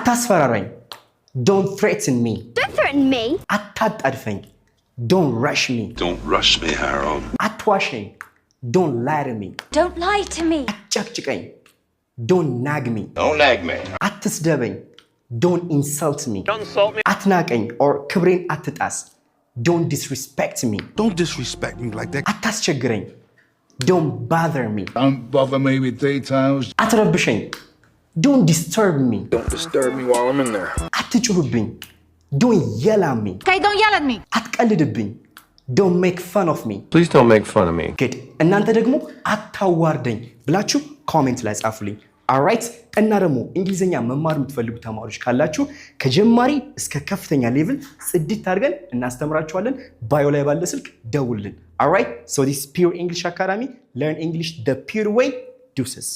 አታስፈራራኝ don't threaten me Don't threaten me አታጣድፈኝ don't rush me Harold አትዋሸኝ don't lie to me Don't lie to me አጨቅጭቀኝ don't nag me አትስደበኝ don't insult me አትናቀኝ or ክብሬን አትጣስ don't disrespect me Don't disrespect me like that አታስቸግረኝ don't bother me Don't bother me with details አትረብሸኝ don't disturb me Don't disturb me while I'm in there አትጩህብኝ don't yell at me Okay, don't yell at me አትቀልድብኝ don't make fun of me Please don't make fun of me good እናንተ ደግሞ አታዋርደኝ ብላችሁ ኮሜንት ላይ ጻፉልኝ alright እና ደግሞ እንግሊዘኛ መማር የምትፈልጉ ተማሪዎች ካላችሁ ከጀማሪ እስከ ከፍተኛ ሌቭል ጽድት አድርገን እናስተምራችኋለን ባዮ ላይ ባለ ስልክ ደውልን alright so this is Pure English Academy learn English the pure way deuces